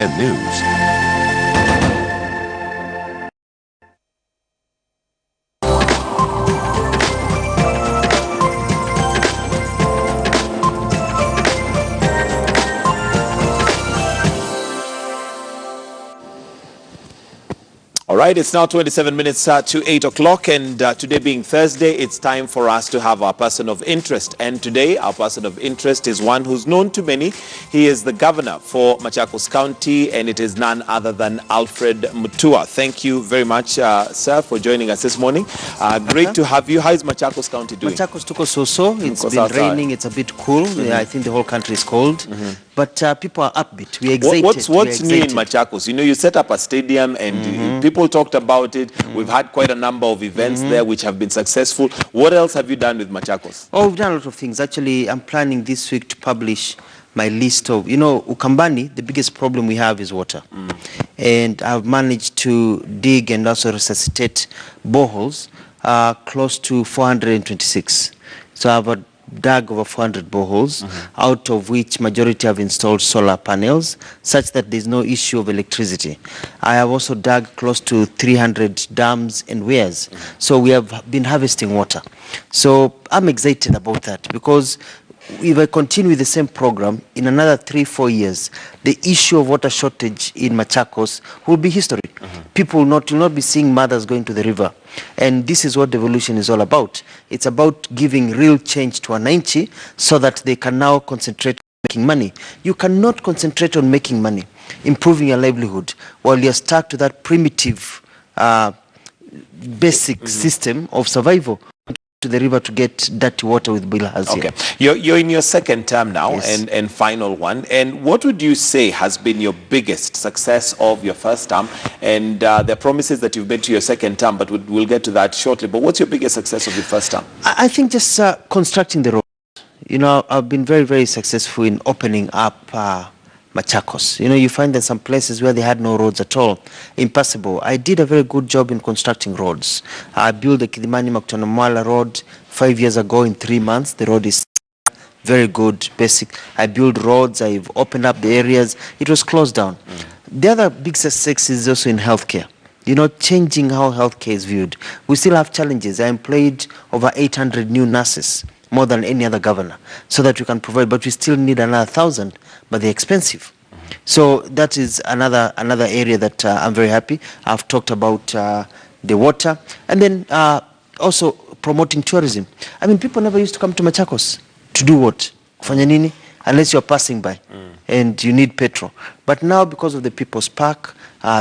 News. All right, it's now 27 minutes to 8 o'clock, and today being Thursday, it's time for us to have our person of interest. And today, our person of interest is one who's known to many. He is the governor for Machakos County, and it is none other than Alfred Mutua. Thank you very much, sir, for joining us this morning. Great to have you. How is Machakos County doing? Machakos tuko so-so. It's been raining. It's a bit cool. I think the whole country is cold. But people are upbeat. We're excited. What's new in Machakos? You know, you set up a stadium and people talked about it. We've had quite a number of events there which have been successful. What else have you done with Machakos? Oh, we've done a lot of things. Actually, I'm planning this week to publish my list of, you know, Ukambani, the biggest problem we have is water. And I've managed to dig and also resuscitate boreholes close to 426. So I've dug over 400 boreholes, out of which majority have installed solar panels, such that there's no issue of electricity. I have also dug close to 300 dams and weirs. So we have been harvesting water. So I'm excited about that, because if I continue with the same program, in another 3-4 years, the issue of water shortage in Machakos will be history. People will not be seeing mothers going to the river. And this is what devolution is all about. It's about giving real change to wananchi so that they can now concentrate on making money. You cannot concentrate on making money, improving your livelihood, while you're stuck to that primitive, basic system of survival. To the river to get dirty water with bilharzia. Okay, you're in your second term now, yes. and final one. And what would you say has been your biggest success of your first term? And there are promises that you've made to your second term, but we'll get to that shortly. But what's your biggest success of your first term? I think just constructing the road. You know, I've been very, very successful in opening up Machakos. You know, you find that some places where they had no roads at all, impassable. I did a very good job in constructing roads. I built the Kidimani-Makutano-Mwala road 5 years ago in 3 months. The road is very good, basic. I built roads. I've opened up the areas. It was closed down. The other big success is also in healthcare. You know, changing how healthcare is viewed. We still have challenges. I employed over 800 new nurses, more than any other governor, so that we can provide, but we still need another 1,000, but they're expensive. So that is another area that I'm very happy. I've talked about the water, and then also promoting tourism. I mean, people never used to come to Machakos to do what? Kufanya nini? Unless you're passing by and you need petrol. But now, because of the People's Park,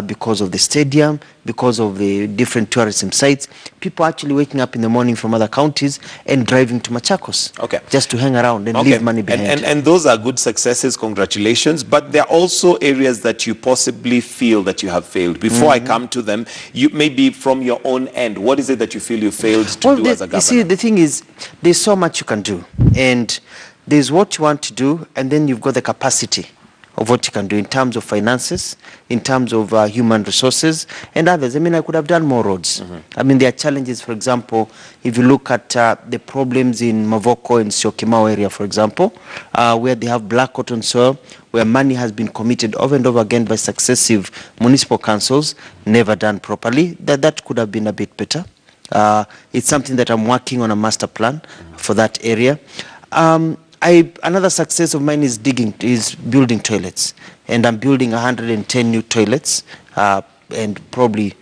because of the stadium, because of the different tourism sites, people are actually waking up in the morning from other counties and driving to Machakos, just to hang around and leave money behind. And those are good successes, congratulations. But there are also areas that you possibly feel that you have failed. Before I come to them, you maybe from your own end, what is it that you feel you failed to do as a governor? You see, the thing is, there's so much you can do. And there's what you want to do, and then you've got the capacity of what you can do in terms of finances, in terms of human resources, and others. I mean, I could have done more roads. I mean, there are challenges, for example, if you look at the problems in Mavoko and Syokimau area, for example, where they have black cotton soil, where money has been committed over and over again by successive municipal councils, never done properly. That could have been a bit better. It's something that I'm working on, a master plan for that area. Another success of mine is building toilets, and I'm building 110 new toilets, and probably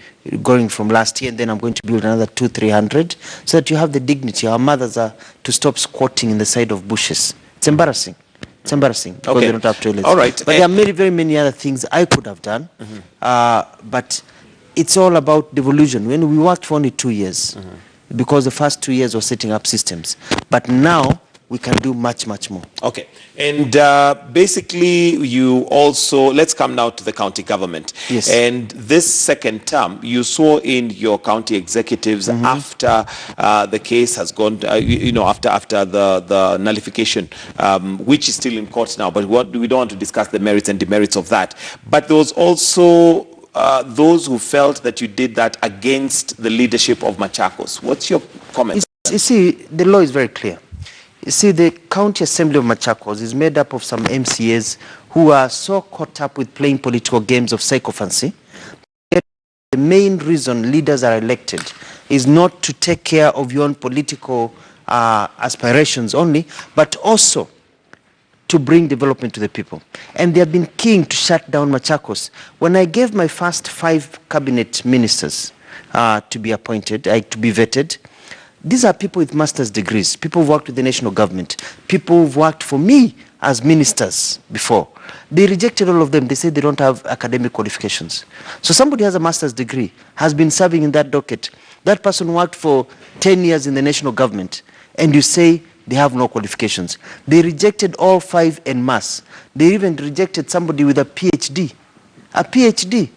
going from last year, and then I'm going to build another 200-300, so that you have the dignity. Our mothers are to stop squatting in the side of bushes. It's embarrassing. It's embarrassing because they don't have toilets. All right. But there are very many other things I could have done, but it's all about devolution. When we worked for only 2 years, because the first 2 years were setting up systems, but now we can do much more. Okay. And basically, you also, let's come now to the county government. Yes. And this second term, you saw in your county executives after the case has gone, after the nullification, which is still in court now, but we don't want to discuss the merits and demerits of that. But there was also those who felt that you did that against the leadership of Machakos. What's your comment? You see, the law is very clear. You see, the County Assembly of Machakos is made up of some MCAs who are so caught up with playing political games of sycophancy. The main reason leaders are elected is not to take care of your own political aspirations only, but also to bring development to the people. And they have been keen to shut down Machakos. When I gave my first 5 cabinet ministers to be appointed, to be vetted, these are people with master's degrees, people who've worked with the national government, people who've worked for me as ministers before. They rejected all of them. They said they don't have academic qualifications. So somebody has a master's degree, has been serving in that docket. That person worked for 10 years in the national government, and you say they have no qualifications. They rejected all 5 en masse. They even rejected somebody with a PhD. A PhD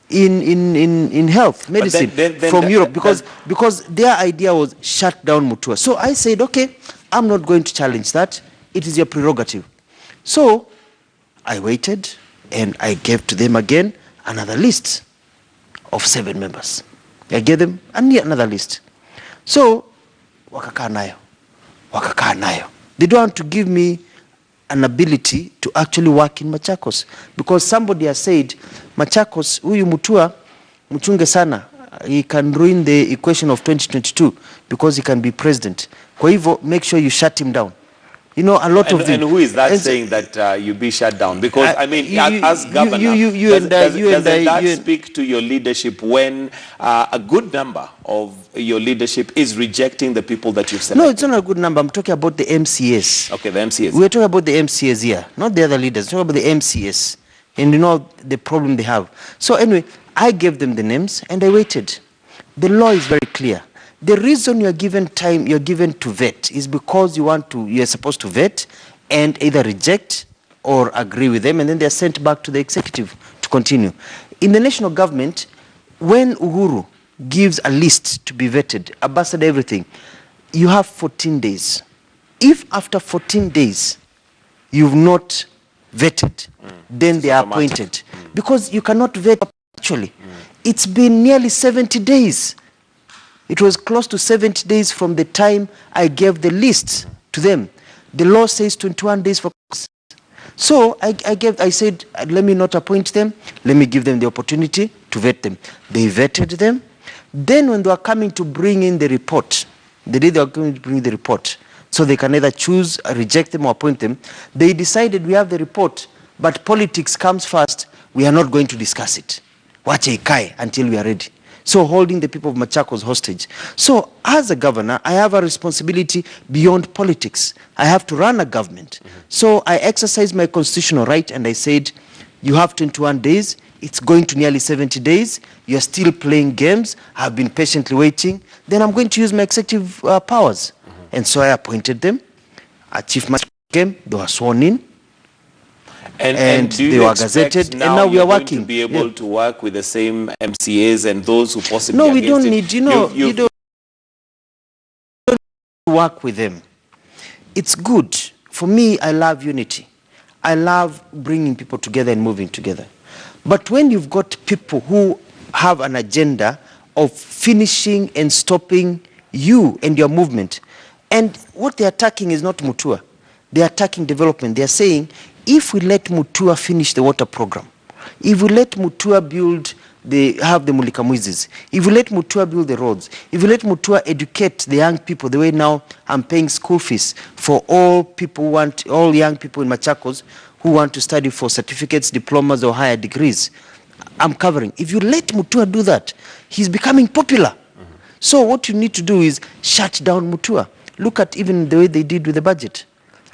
in health, medicine from Europe, because their idea was shut down Mutua. So I said, okay, I'm not going to challenge that. It is your prerogative. So I waited and I gave to them again another list of 7 members. I gave them another list. So wakakaa nayo. They don't want to give me an ability to actually work in Machakos, because somebody has said Machakos, huyu Mutua mchunge sana, he can ruin the equation of 2022 because he can be president. Kwa hivyo, make sure you shut him down. You know, a lot of them. And who is that saying that you be shut down? Because, I mean, as governor, doesn't that speak to your leadership when a good number of your leadership is rejecting the people that you've selected? No, it's not a good number. I'm talking about the MCS. Okay, the MCS. We're talking about the MCS here, not the other leaders. We're talking about the MCS. And you know the problem they have. So anyway, I gave them the names and I waited. The law is very clear. The reason you're given time, you're given to vet, is because you're supposed to vet and either reject or agree with them, and then they're sent back to the executive to continue. In the national government, when Uhuru gives a list to be vetted, ambassador, everything, you have 14 days. If after 14 days you've not vetted, then they are appointed. Because you cannot vet actually. It's been nearly 70 days. It was close to 70 days from the time I gave the list to them. The law says 21 days for. So I said, let me not appoint them. Let me give them the opportunity to vet them. They vetted them. Then when they were coming to bring in the report, the day they were going to bring the report, so they can either choose, reject them, or appoint them, they decided we have the report, but politics comes first. We are not going to discuss it. Wache ikae until we are ready. So holding the people of Machakos hostage. So as a governor, I have a responsibility beyond politics. I have to run a government. So I exercised my constitutional right and I said, you have 21 days. It's going to nearly 70 days. You're still playing games. I've been patiently waiting. Then I'm going to use my executive powers. And so I appointed them. A chief magistrate came. They were sworn in. And they were gazetted, and now we are working. To be able to work with the same MCAs and those who possibly. No, we don't need. You don't work with them. It's good for me. I love unity. I love bringing people together and moving together. But when you've got people who have an agenda of finishing and stopping you and your movement, and what they're attacking is not Mutua, they're attacking development. They're saying, if we let Mutua finish the water program, if we let Mutua have the Mulikamwizis, if we let Mutua build the roads, if we let Mutua educate the young people, the way now I'm paying school fees for all young people in Machakos who want to study for certificates, diplomas, or higher degrees, I'm covering. If you let Mutua do that, he's becoming popular. So what you need to do is shut down Mutua. Look at even the way they did with the budget.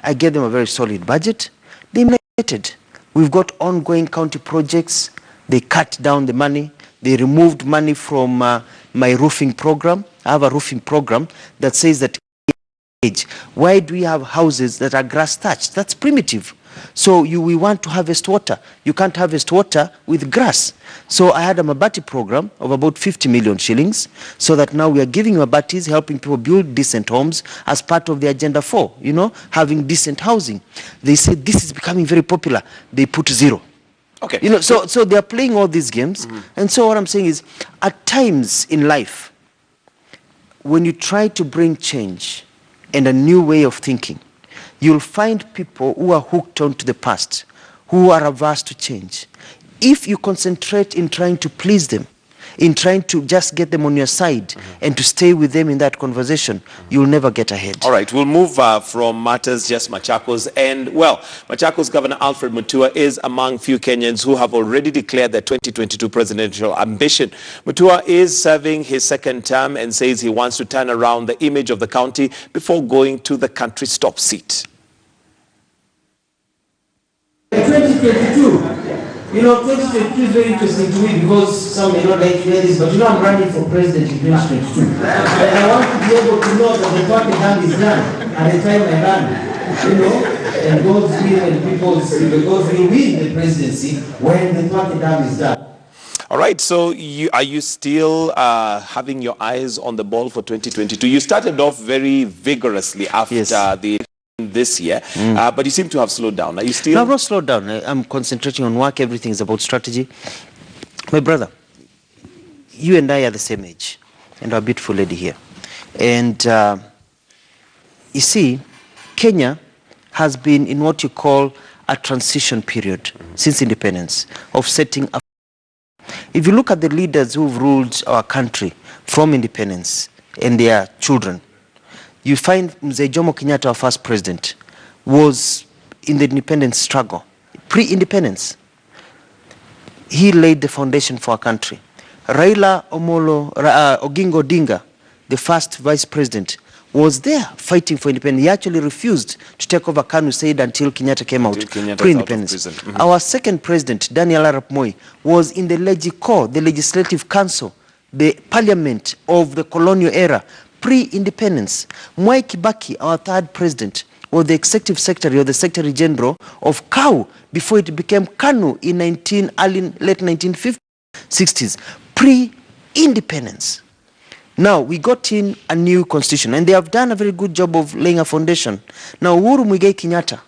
I gave them a very solid budget. They implemented. We've got ongoing county projects. They cut down the money. They removed money from my roofing program. I have a roofing program that says that why do we have houses that are grass thatched? That's primitive. So we want to harvest water. You can't harvest water with grass. So I had a Mabati program of about 50 million shillings, so that now we are giving Mabatis, helping people build decent homes as part of the Agenda 4, having decent housing. They said this is becoming very popular. They put 0. Okay. So they are playing all these games. And so what I'm saying is, at times in life, when you try to bring change and a new way of thinking, you'll find people who are hooked onto the past, who are averse to change. If you concentrate in trying to please them, in trying to just get them on your side and to stay with them in that conversation, you'll never get ahead. All right, we'll move from matters just Machakos. And, well, Machakos Governor Alfred Mutua is among few Kenyans who have already declared their 2022 presidential ambition. Mutua is serving his second term and says he wants to turn around the image of the county before going to the country's top seat. 2022. You know, 2022 is very interesting to me because some may not like to hear this, but you know I'm running for president in 2022. And I want to be able to know that the party hand is done at the time I run. You know, and God's will and God's will win the presidency when the party hand is done. All right, so are you still having your eyes on the ball for 2022? You started off very vigorously after the this year, but you seem to have slowed down. Are you still? No, I've not slowed down. I'm concentrating on work. Everything is about strategy. My brother, you and I are the same age, and our beautiful lady here. And you see, Kenya has been in what you call a transition period since independence of setting up. If you look at the leaders who've ruled our country from independence and their children, you find Mzee Jomo Kenyatta, our first president, was in the independence struggle. Pre-independence, he laid the foundation for our country. Raila Oginga Odinga, the first vice president, was there fighting for independence. He actually refused to take over KANU, said until Kenyatta came out, pre-independence. Our second president, Daniel Arap Moi, was in the Legicor, the Legislative Council, the parliament of the colonial era, pre-independence. Mwai Kibaki, our third president, was the executive secretary or the secretary general of KAU before it became KANU in late 1950s, 60s, pre-independence. Now, we got in a new constitution, and they have done a very good job of laying a foundation. Now, Uhuru Muigai Kenyatta,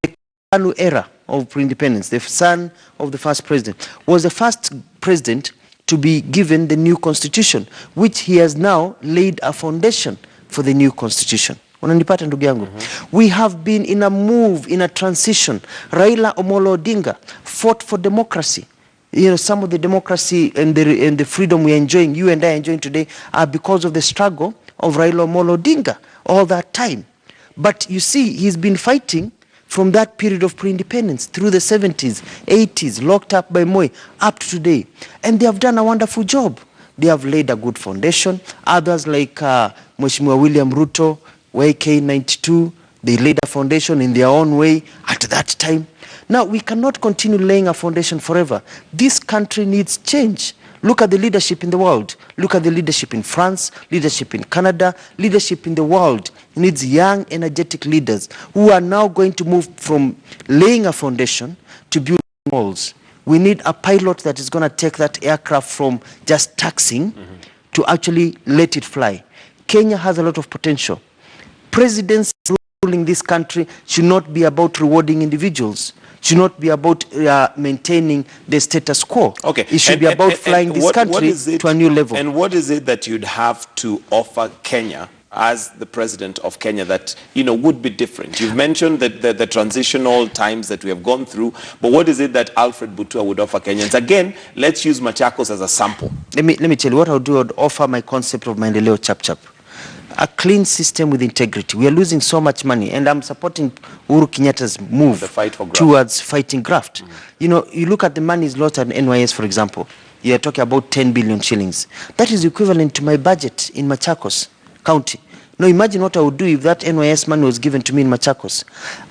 the KANU era of pre-independence, the son of the first president, was the first president to be given the new constitution, which he has now laid a foundation for the new constitution. Unanipata ndugu yangu? We have been in a move, in a transition. Raila Omolo Odinga fought for democracy. You know, some of the democracy and the freedom we are enjoying, you and I are enjoying today, are because of the struggle of Raila Omolo Odinga all that time. But you see, he's been fighting from that period of pre-independence through the 70s, 80s, locked up by Moi, up to today. And they have done a wonderful job. They have laid a good foundation. Others like Mheshimiwa William Ruto, YK92, they laid a foundation in their own way at that time. Now, we cannot continue laying a foundation forever. This country needs change. Look at the leadership in the world. Look at the leadership in France, leadership in Canada, leadership in the world. It needs young, energetic leaders who are now going to move from laying a foundation to building walls. We need a pilot that is going to take that aircraft from just taxiing to actually let it fly. Kenya has a lot of potential. Presidents ruling this country should not be about rewarding individuals. Should not be about maintaining the status quo. Okay. It should be about flying this country to a new level. And what is it that you'd have to offer Kenya as the president of Kenya that, you know, would be different? You've mentioned that the transitional times that we have gone through, but what is it that Alfred Mutua would offer Kenyans? Again, let's use Machakos as a sample. Let me tell you what I'll do. I'll offer my concept of Maendeleo chap. A clean system with integrity. We are losing so much money, and I'm supporting Uhuru Kenyatta's move towards fighting graft. You know, you look at the money is lost at NYS, for example. You are talking about 10 billion shillings. That is equivalent to my budget in Machakos County. Now imagine what I would do if that NYS money was given to me in Machakos.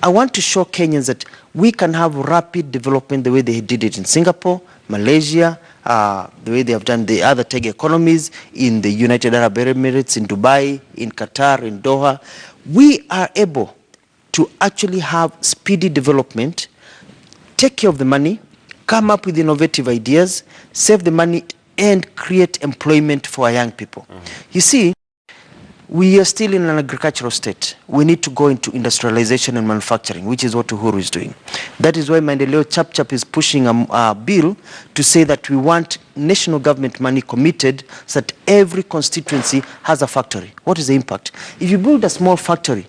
I want to show Kenyans that we can have rapid development the way they did it in Singapore, Malaysia, the way they have done the other tech economies in the United Arab Emirates, in Dubai, in Qatar, in Doha. We are able to actually have speedy development, take care of the money, come up with innovative ideas, save the money, and create employment for our young people. You see, we are still in an agricultural state. We need to go into industrialization and manufacturing, which is what Uhuru is doing. That is why Maendeleo Chap is pushing a bill to say that we want national government money committed so that every constituency has a factory. What is the impact? If you build a small factory,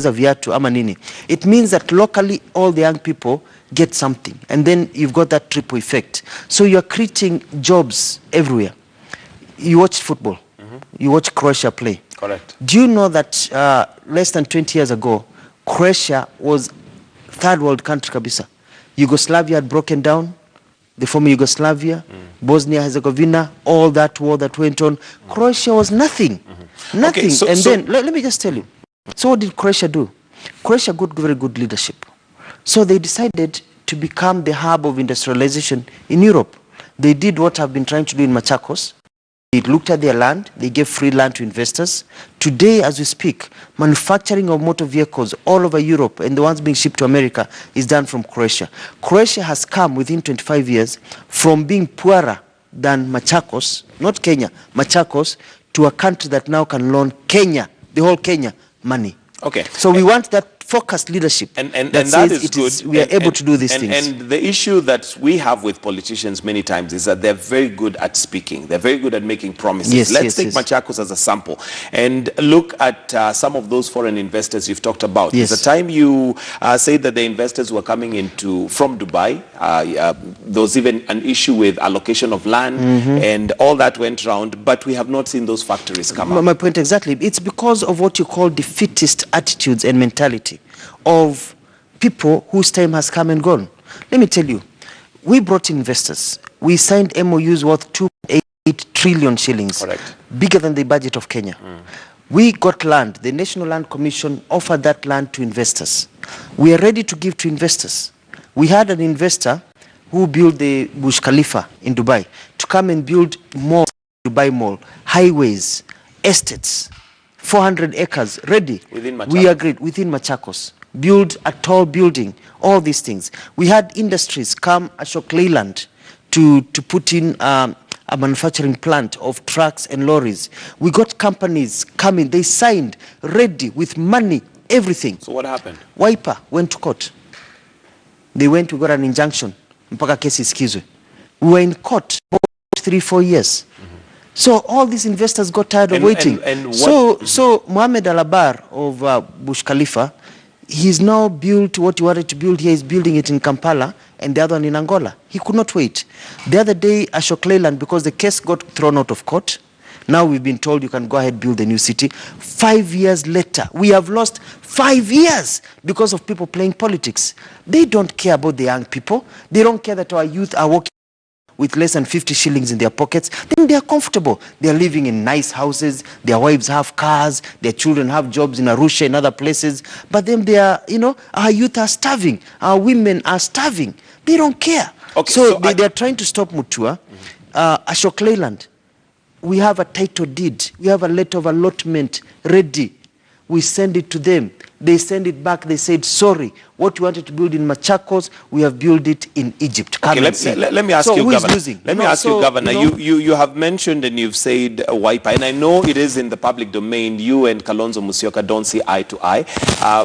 kutengeneza viatu ama nini. It means that locally all the young people get something, and then you've got that triple effect. So you're creating jobs everywhere. You watch football, you watch Croatia play. Correct. Do you know that less than 20 years ago, Croatia was third world country kabisa? Yugoslavia had broken down, the former Yugoslavia, Bosnia Herzegovina, all that war that went on. Croatia was nothing. Nothing. Okay, then let me just tell you. So what did Croatia do? Croatia got very good leadership. So they decided to become the hub of industrialization in Europe. They did what I've been trying to do in Machakos. They looked at their land, they gave free land to investors. Today, as we speak, manufacturing of motor vehicles all over Europe and the ones being shipped to America is done from Croatia. Croatia has come within 25 years from being poorer than Machakos, not Kenya, Machakos, to a country that now can loan Kenya, the whole Kenya, money. Okay. So we want that focused leadership and that is good. We are able to do these things. And the issue that we have with politicians many times is that they're very good at speaking. They're very good at making promises. Yes, Let's yes, take yes. Machakos as a sample and look at some of those foreign investors you've talked about. Yes. The time you said that the investors were coming from Dubai, there was even an issue with allocation of land and all that went around, but we have not seen those factories come up. My point exactly. It's because of what you call defeatist attitudes and mentality of people whose time has come and gone. Let me tell you, we brought investors. We signed MOUs worth 2.8 trillion shillings. Correct. Bigger than the budget of Kenya. We got land. The National Land Commission offered that land to investors. We are ready to give to investors. We had an investor who built the Burj Khalifa in Dubai to come and build more Dubai Mall, highways, estates, 400 acres ready. Within Machakos. We agreed within Machakos. Build a tall building, all these things. We had industries come Ashok Leyland to put in a manufacturing plant of trucks and lorries. We got companies coming, they signed, ready, with money, everything. So what happened? Wiper went to court. They went, we got an injunction. Mpaka kesi isikizwe. We were in court for 3-4 years. So all these investors got tired of waiting. So Mohammed Al-Abar of Burj Khalifa, he's now built what he wanted to build here. He's building it in Kampala and the other one in Angola. He could not wait. The other day, Ashok Leyland, because the case got thrown out of court, now we've been told you can go ahead build a new city. 5 years later, we have lost 5 years because of people playing politics. They don't care about the young people. They don't care that our youth are working with less than 50 shillings in their pockets. Then they are comfortable. They are living in nice houses. Their wives have cars. Their children have jobs in Arusha and other places. But then they are, our youth are starving. Our women are starving. They don't care. Okay, so they are trying to stop Mutua. Ashok Leyland, we have a title deed. We have a letter of allotment ready. We send it to them. They send it back. They said, sorry, what you wanted to build in Machakos, we have built it in Egypt. Okay, let me ask you, Governor. Let me ask you, Governor. You have mentioned and you've said Wiper, and I know it is in the public domain. You and Kalonzo Musyoka don't see eye to eye,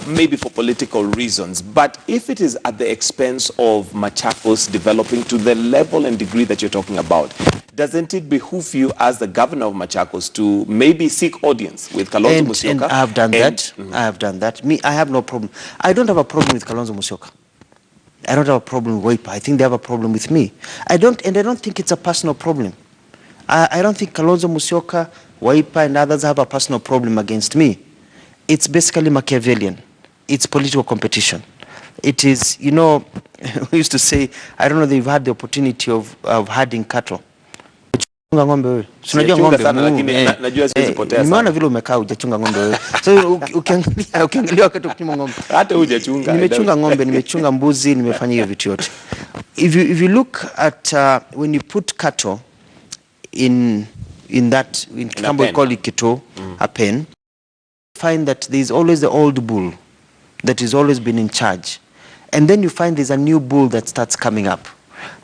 maybe for political reasons. But if it is at the expense of Machakos developing to the level and degree that you're talking about, doesn't it behoove you as the governor of Machakos to maybe seek audience with Kalonzo Musyoka? And I have done that. I have done that. I have no problem. I don't have a problem with Kalonzo Musyoka. I don't have a problem with Wiper. I think they have a problem with me. I don't think it's a personal problem. I don't think Kalonzo Musyoka, Wiper, and others have a personal problem against me. It's basically Machiavellian. It's political competition. It is, we used to say, I don't know if you've had the opportunity of herding cattle. Ng'ombe wewe. Unajua ng'ombe. Najua siwezi potea sana. Nimeona vile umekaa hujachunga ng'ombe wewe. So ukiangalia wakati ukichunga ng'ombe. Hata hujachunga. Nimechunga ng'ombe, nimechunga mbuzi, nimefanya hiyo vitu yote. If you look at when you put cattle in Kambo we call it kito, a pen, find that there is always the old bull that has always been in charge. And then you find there's a new bull that starts coming up.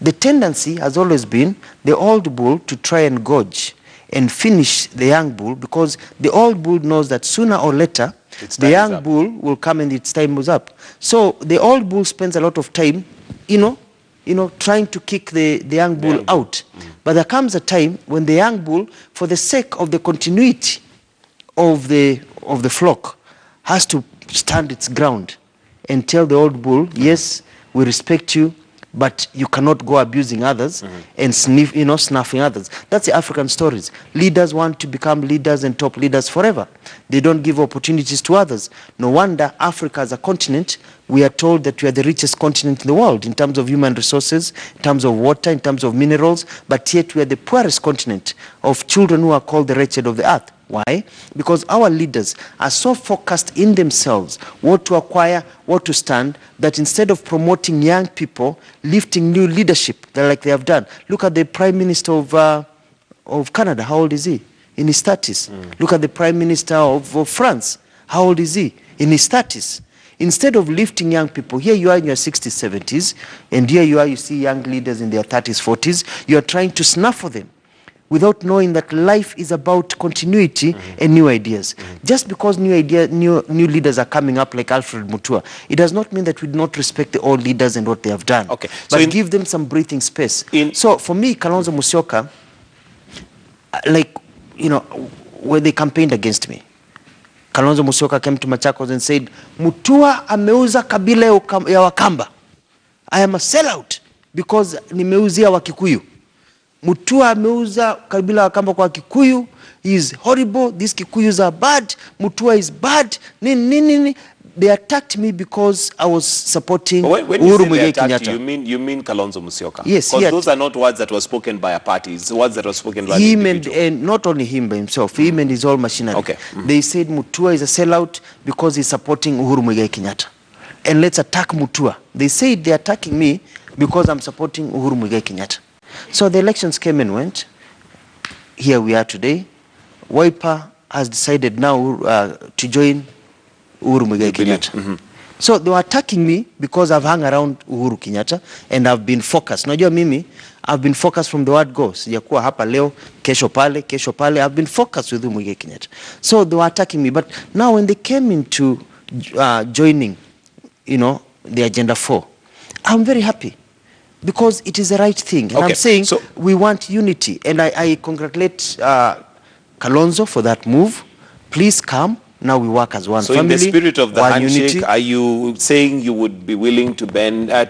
The tendency has always been the old bull to try and gorge and finish the young bull, because the old bull knows that sooner or later the young bull will come and its time was up. So the old bull spends a lot of time, trying to kick the young bull out. But there comes a time when the young bull, for the sake of the continuity of the flock, has to stand its ground and tell the old bull, yes, we respect you, but you cannot go abusing others and snuffing others. That's the African stories. Leaders want to become leaders and top leaders forever. They don't give opportunities to others. No wonder Africa as a continent, we are told that we are the richest continent in the world in terms of human resources, in terms of water, in terms of minerals, but yet we are the poorest continent of children who are called the wretched of the earth. Why? Because our leaders are so focused in themselves, what to acquire, what to stand, that instead of promoting young people, lifting new leadership, like they have done. Look at the Prime Minister of Canada. How old is he? In his 30s. Look at the Prime Minister of France. How old is he? In his 30s. Instead of lifting young people, here you are in your 60s, 70s, and here you are, you see young leaders in their 30s, 40s, you are trying to snaffle them, without knowing that life is about continuity and new ideas. Just because new leaders are coming up like Alfred Mutua, it does not mean that we do not respect the old leaders and what they have done. Okay. So but give them some breathing space. So for me, Kalonzo Musyoka, when they campaigned against me, Kalonzo Musyoka came to Machakos and said, Mutua ameuza kabila ya Wakamba. I am a sellout because nimeuzia Wakikuyu. Mutua ameuza kabila wa Kamba kwa Kikuyu. He is horrible. These Kikuyus are bad. Mutua is bad. They attacked me because I was supporting Uhuru Muigai Kenyatta. You mean Kalonzo Musyoka? Yes. Because those are not words that were spoken by a party. It's words that were spoken by him and not only him by himself. Him and his whole machinery. Okay. They said Mutua is a sellout because he's supporting Uhuru Muigai Kenyatta. And let's attack Mutua. They said they're attacking me because I'm supporting Uhuru Muigai Kenyatta. So the elections came and went. Here we are today. Wiper has decided now to join Uhuru Muigai Kenyatta. So they were attacking me because I've hung around Uhuru Kenyatta and I've been focused. Najua mimi, I've been focused from the word go. Sijakuwa hapa leo, kesho pale. I've been focused with Uhuru Muigai Kenyatta. So they were attacking me. But now when they came into joining, the Agenda 4, I'm very happy. Because it is the right thing. And I'm saying we want unity. And I congratulate Kalonzo for that move. Please come. Now we work as one family. So in the spirit of the handshake, unity. Are you saying you would be willing to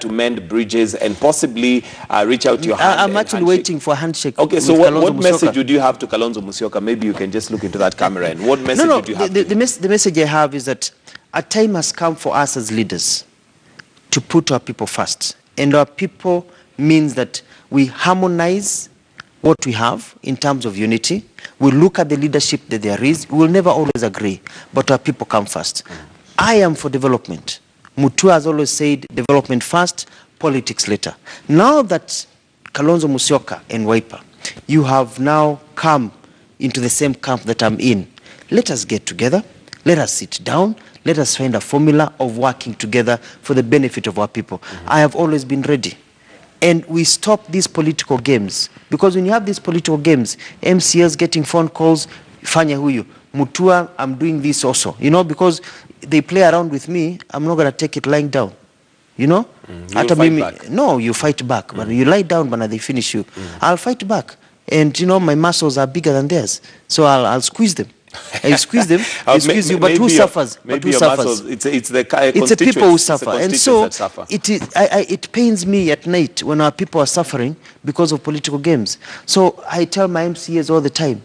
mend bridges and possibly reach out to your hand? I'm actually waiting for a handshake. Okay, so what message would you have to Kalonzo Musyoka? Maybe you can just look into that camera. And what message would you have? The message I have is that a time has come for us as leaders to put our people first. And our people means that we harmonize what we have in terms of unity. We look at the leadership that there is. We will never always agree, but our people come first. I am for development. Mutua has always said development first, politics later. Now that Kalonzo Musyoka and Wiper, you have now come into the same camp that I'm in, let us get together. Let us sit down. Let us find a formula of working together for the benefit of our people. I have always been ready. And we stop these political games. Because when you have these political games, MCS getting phone calls, Fanya huyu, Mutua, I'm doing this also. Because they play around with me, I'm not going to take it lying down. You fight back. No, you fight back. But you lie down, but they finish you. I'll fight back. And, my muscles are bigger than theirs. So I'll squeeze them. I squeeze them, I squeeze you, but who suffers? It's the people who suffer. And so it pains me at night when our people are suffering because of political games. So I tell my MCAs all the time,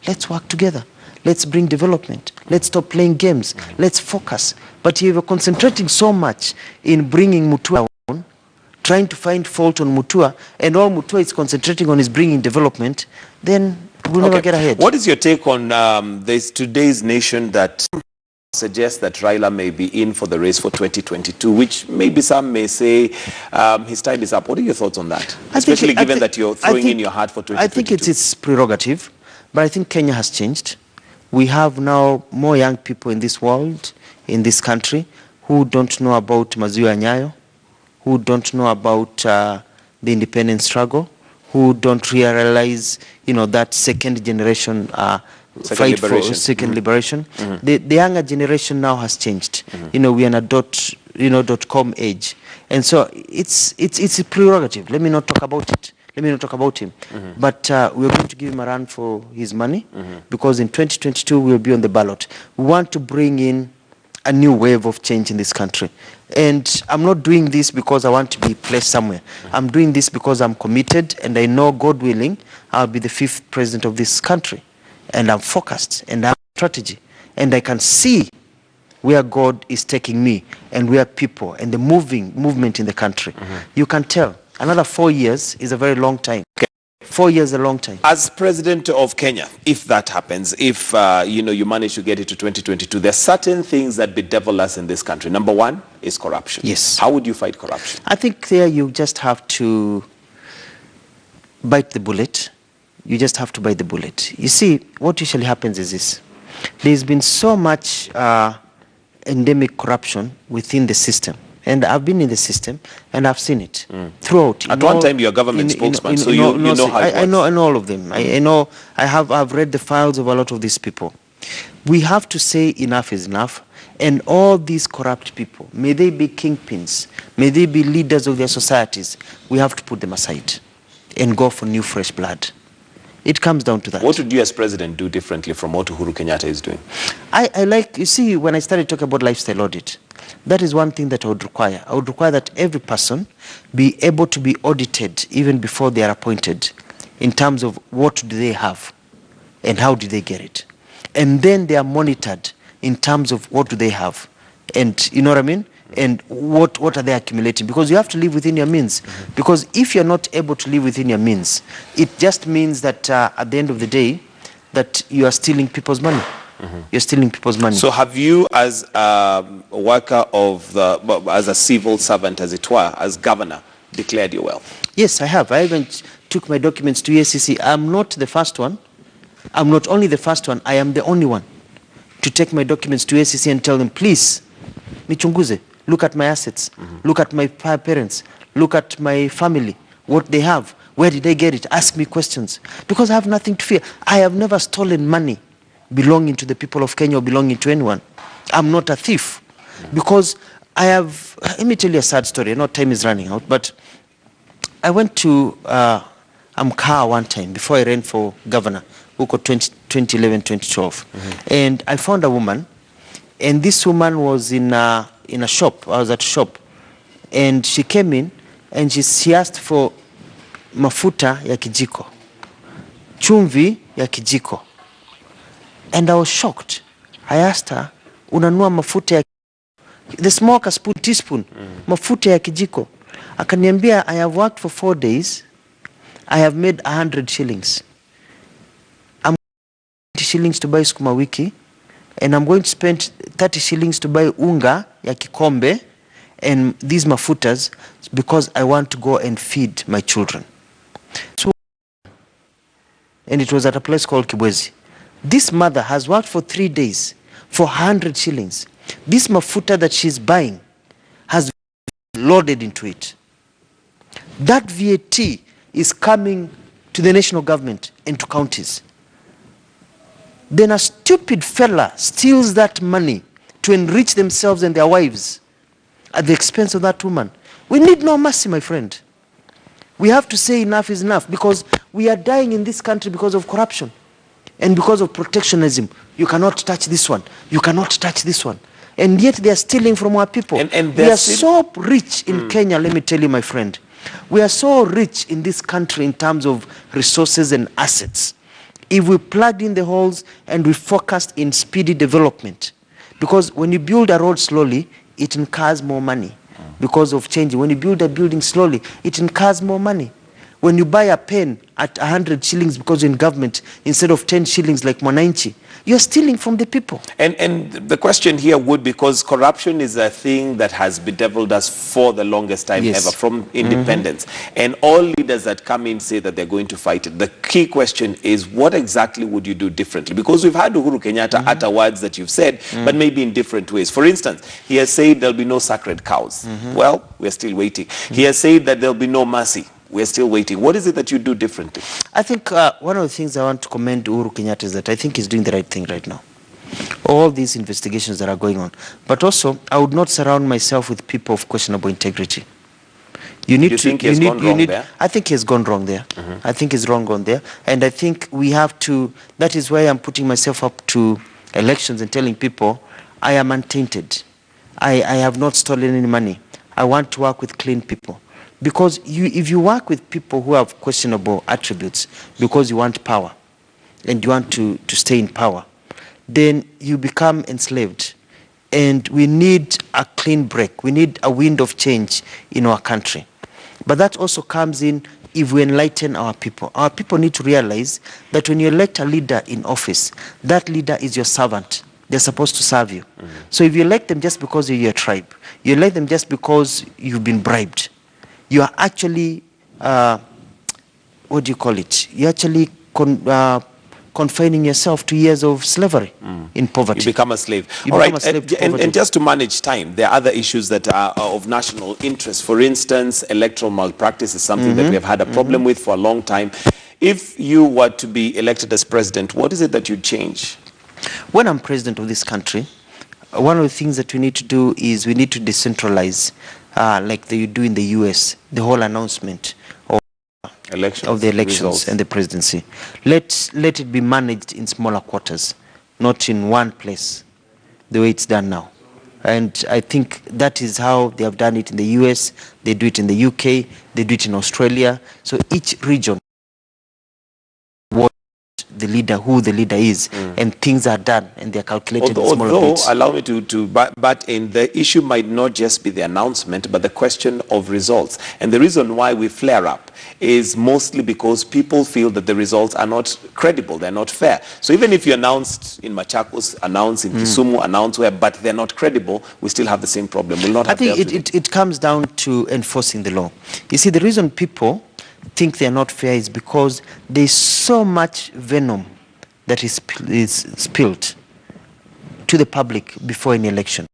let's work together. Let's bring development. Let's stop playing games. Let's focus. But if you're concentrating so much in bringing Mutua on, trying to find fault on Mutua, and all Mutua is concentrating on is bringing development, then we'll never get ahead. What is your take on today's nation that suggests that Raila may be in for the race for 2022, which maybe some may say his time is up? What are your thoughts on that? Especially given that you're throwing in your heart for 2022. I think it's its prerogative, but I think Kenya has changed. We have now more young people in this world, in this country, who don't know about Maziwa Nyayo, who don't know about the independence struggle, who don't realize, that second generation fight for second liberation. The younger generation now has changed. We are in a .com age, and so it's a prerogative. Let me not talk about it. Let me not talk about him. But we're going to give him a run for his money because in 2022 we'll be on the ballot. We want to bring in a new wave of change in this country. And I'm not doing this because I want to be placed somewhere. I'm doing this because I'm committed, and I know, God willing, I'll be the 5th president of this country. And I'm focused, and I have a strategy. And I can see where God is taking me, and where people, and the movement in the country. You can tell. Another 4 years is a very long time. 4 years is a long time. As president of Kenya, if that happens, if you manage to get it to 2022, there are certain things that bedevil us in this country. Number one is corruption. Yes. How would you fight corruption? I think there you just have to bite the bullet. You just have to bite the bullet. You see, what usually happens is this. There's been so much endemic corruption within the system. And I've been in the system, and I've seen it throughout. At one time, you're a government spokesman, so you know how it works. I know all of them. I know. I've read the files of a lot of these people. We have to say enough is enough. And all these corrupt people, may they be kingpins, may they be leaders of their societies, we have to put them aside and go for new, fresh blood. It comes down to that. What would you as president do differently from what Uhuru Kenyatta is doing? I like, you see, when I started talking about lifestyle audit, that is one thing that I would require. I would require that every person be able to be audited even before they are appointed, in terms of what do they have and how do they get it. And then they are monitored in terms of what do they have. And you know what I mean? And what are they accumulating? Because you have to live within your means. Because if you're not able to live within your means, it just means that at the end of the day, that you are stealing people's money. You're stealing people's money. So have you, as a worker of as a civil servant, as it were, as governor, declared your wealth? Yes, I have. I even took my documents to EACC. I'm not the first one. I'm not only the first one, I am the only one to take my documents to EACC and tell them, please, nichunguze, look at my assets, look at my parents, look at my family, what they have, where did they get it, ask me questions. Because I have nothing to fear. I have never stolen money belonging to the people of Kenya or belonging to anyone. I'm not a thief. Because I have, let me tell you a sad story. I know time is running out, but I went to Amkaa one time before I ran for governor, 2011, 2012. And I found a woman, and this woman was in a shop. I was at a shop. And she came in, and she asked for mafuta ya kijiko, chumvi ya kijiko. And I was shocked. I asked her, unanua mafuta ya the smoke a spoon, teaspoon, mafuta ya kijiko. Akaniambia, I have worked for 4 days. I have made 100 shillings. I'm going to 20 shillings to buy sukuma wiki, and I'm going to spend 30 shillings to buy unga ya kikombe and these mafutas because I want to go and feed my children. So, and it was at a place called Kibwezi. This mother has worked for 3 days for 100 shillings. This mafuta that she's buying has loaded into it. That VAT is coming to the national government and to counties. Then a stupid fella steals that money to enrich themselves and their wives at the expense of that woman. We need no mercy, my friend. We have to say enough is enough, because we are dying in this country because of corruption and because of protectionism. You cannot touch this one. You cannot touch this one. And yet they are stealing from our people. And we are so rich in Kenya, let me tell you, my friend. We are so rich in this country in terms of resources and assets. If we plugged in the holes and we focused in speedy development, because when you build a road slowly, it incurs more money because of changing. When you build a building slowly, it incurs more money. When you buy a pen at 100 shillings because you're in government instead of 10 shillings like Mwananchi, you're stealing from the people. And the question here would, because corruption is a thing that has bedeviled us for the longest time ever, from independence. And all leaders that come in say that they're going to fight it. The key question is, what exactly would you do differently? Because we've had Uhuru Kenyatta utter words that you've said, but maybe in different ways. For instance, he has said there'll be no sacred cows. Well, we're still waiting. He has said that there'll be no mercy. We're still waiting. What is it that you do differently? I think one of the things I want to commend Uhuru Kenyatta is that I think he's doing the right thing right now. All these investigations that are going on. But also, I would not surround myself with people of questionable integrity. You need do you think he has gone wrong there? I think he's gone wrong there. I think he's wrong on there. And I think we have to, that is why I'm putting myself up to elections and telling people, I am untainted. I have not stolen any money. I want to work with clean people. Because if you work with people who have questionable attributes because you want power and you want to stay in power, then you become enslaved. And we need a clean break. We need a wind of change in our country. But that also comes in if we enlighten our people. Our people need to realize that when you elect a leader in office, that leader is your servant. They're supposed to serve you. So if you elect them just because you're your tribe, you elect them just because you've been bribed, you are actually, what do you call it? You're actually confining yourself to years of slavery in poverty. You become a slave. You All become right, a slave to poverty. and just to manage time, there are other issues that are of national interest. For instance, electoral malpractice is something that we have had a problem with for a long time. If you were to be elected as president, what is it that you'd change? When I'm president of this country, one of the things that we need to do is we need to decentralize, like they do in the US, the whole announcement of the elections results. and the presidency. Let it be managed in smaller quarters, not in one place, the way it's done now. And I think that is how they have done it in the US, they do it in the UK, they do it in Australia. So each region, the leader, who the leader is, and things are done and they're calculated in smaller bits. Allow me but in the issue might not just be the announcement, but the question of results. And the reason why we flare up is mostly because people feel that the results are not credible, they're not fair. So even if you announced in Machakos, announced in Kisumu, announced where, but they're not credible, we still have the same problem. We'll not have I think it comes down to enforcing the law. You see, the reason people think they're not fair is because there's so much venom that is spilled to the public before an election.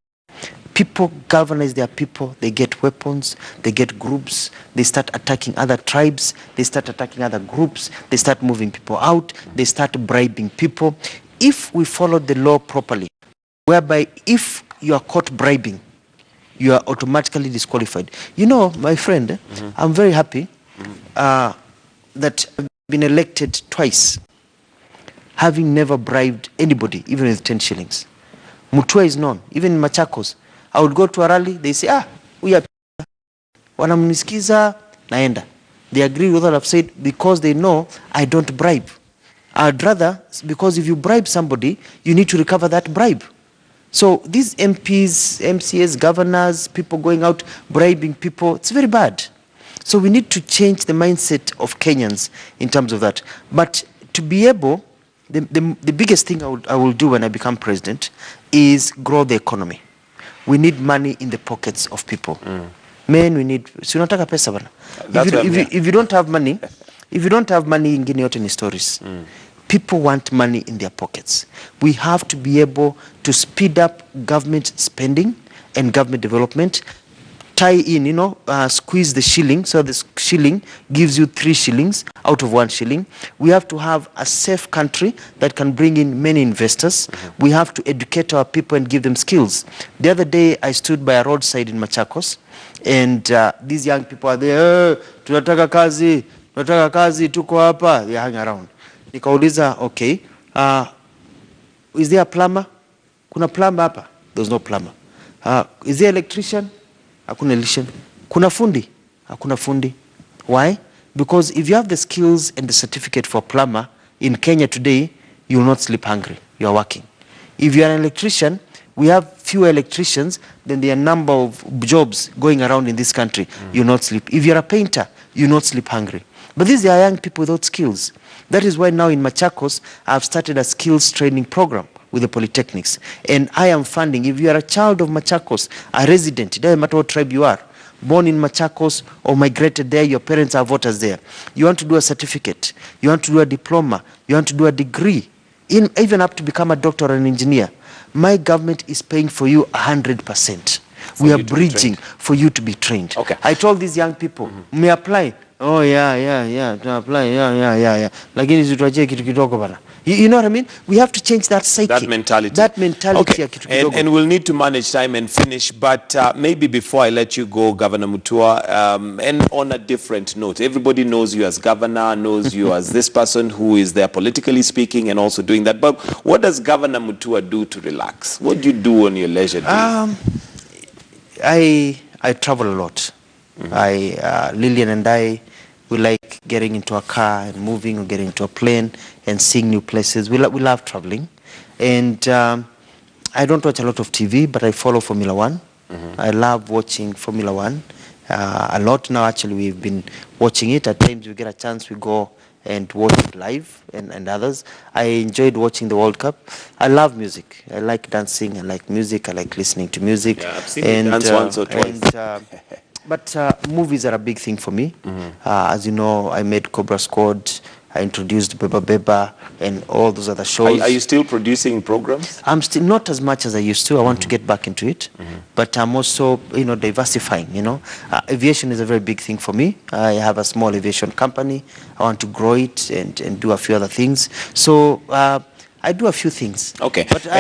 People galvanize their people, they get weapons, they get groups, they start attacking other tribes, they start attacking other groups, they start moving people out, they start bribing people. If we follow the law properly, whereby if you are caught bribing, you are automatically disqualified. You know, my friend, I'm very happy that I've been elected twice, having never bribed anybody, even with 10 shillings. Mutua is known, even in Machakos. I would go to a rally, they say, we are wanamnisikiza, naenda. They agree with what I've said because they know I don't bribe. I'd rather, because if you bribe somebody, you need to recover that bribe. So these MPs, MCAs, governors, people going out bribing people, it's very bad. So we need to change the mindset of Kenyans in terms of that. But to be able, the biggest thing I will do when I become president is grow the economy. We need money in the pockets of people. Men, we need, si unataka pesa bana. If you don't have money, ingine yote ni stories. People want money in their pockets. We have to be able to speed up government spending and government development. Tie in, squeeze the shilling, so the shilling gives you 3 shillings out of 1 shilling. We have to have a safe country that can bring in many investors. We have to educate our people and give them skills. The other day, I stood by a roadside in Machakos, and these young people are there, tunataka kazi, tuko hapa, they hang around. Nikauliza, okay, is there a plumber? Kuna plumber hapa? There's no plumber. Is there electrician? Hakuna electrician. Kuna fundi? Hakuna fundi. Why? Because if you have the skills and the certificate for plumber in Kenya today, you will not sleep hungry. You are working. If you are an electrician, we have fewer electricians than the number of jobs going around in this country. You will not sleep. If you are a painter, you will not sleep hungry. But these are young people without skills. That is why now in Machakos, I've started a skills training program with the polytechnics. And I am funding, if you are a child of Machakos, a resident, it doesn't matter what tribe you are, born in Machakos or migrated there, your parents are voters there. You want to do a certificate, you want to do a diploma, you want to do a degree, even up to become a doctor or an engineer. My government is paying for you 100%. We are bridging for you to be trained. Okay. I told these young people, may apply, Oh yeah. To apply, yeah. Lakini situachie kitu kidogo bana. You know what I mean? We have to change that psyche. That mentality. That mentality Okay. ya kitu kidogo. And we'll need to manage time and finish, but maybe before I let you go, Governor Mutua, and on a different note, everybody knows you as governor, knows you as this person who is there politically speaking and also doing that. But what does Governor Mutua do to relax? What do you do on your leisure days? I travel a lot. Lilian and I, we like getting into a car and moving, or getting into a plane and seeing new places. We love traveling. And I don't watch a lot of TV, but I follow Formula One. I love watching Formula One a lot now. Actually, we've been watching it. At times we get a chance, we go and watch it live and others. I enjoyed watching the World Cup. I love music. I like dancing. I like music. I like listening to music. Yeah, I've seen you dance once or twice. But movies are a big thing for me. As you know, I made Cobra Squad. I introduced Beba and all those other shows. Are you still producing programs? I'm still not as much as I used to. I want to get back into it, but I'm also, diversifying. Aviation is a very big thing for me. I have a small aviation company. I want to grow it and do a few other things. So I do a few things. Okay. But I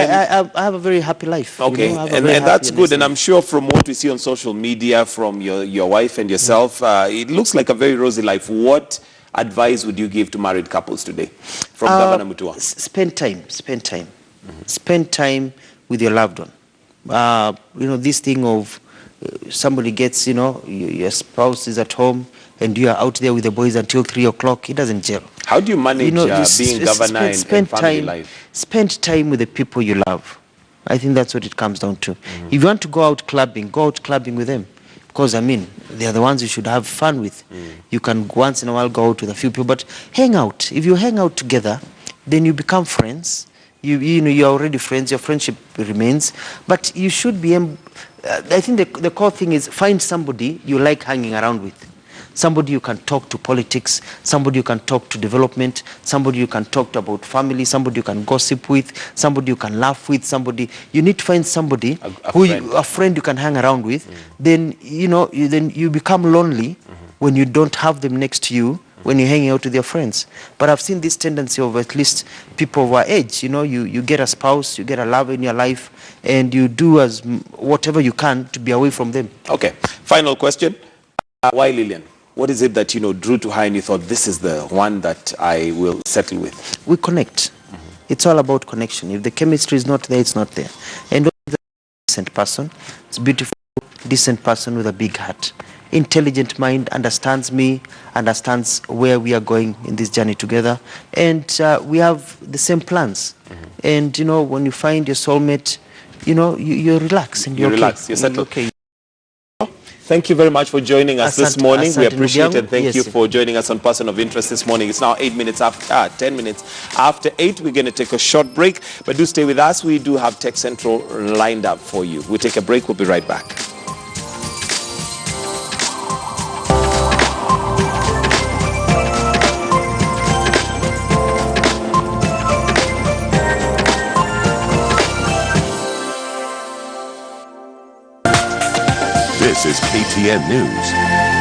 have a very happy life. Okay, and that's good. And I'm sure from what we see on social media from your wife and yourself, it looks like a very rosy life. What advice would you give to married couples today from Governor Mutua? Spend time. Spend time with your loved one. This thing of somebody gets, your spouse is at home and you are out there with the boys until 3 o'clock. It doesn't gel. How do you manage being governor and family life? Spend time with the people you love. I think that's what it comes down to. If you want to go out clubbing with them. Because, they are the ones you should have fun with. You can once in a while go out with a few people, but hang out. If you hang out together, then you become friends. You're already friends. Your friendship remains. But you should be, I think the core thing is find somebody you like hanging around with. Somebody you can talk to politics, somebody you can talk to development, somebody you can talk to about family, somebody you can gossip with, somebody you can laugh with, you need to find somebody a friend you can hang around with. Then you become lonely when you don't have them next to you when you're hanging out with your friends. But I've seen this tendency of at least people of our age, you get a spouse, you get a love in your life, and you do whatever you can to be away from them. Okay, final question. Why Lilian? What is it that drew to her and you thought this is the one that I will settle with? We connect. It's all about connection. If the chemistry is not there, it's not there. And a decent person. It's a beautiful, decent person with a big heart. Intelligent mind, understands me, understands where we are going in this journey together, and we have the same plans. And when you find your soulmate, you relax and you're relax. You're settled. Okay. Thank you very much for joining us this morning. We appreciate it. Thank you Yes. for joining us on Person of Interest this morning. It's now 10 minutes after 8. We're going to take a short break, but do stay with us. We do have Tech Central lined up for you. We take a break. We'll be right back. This is KTN News.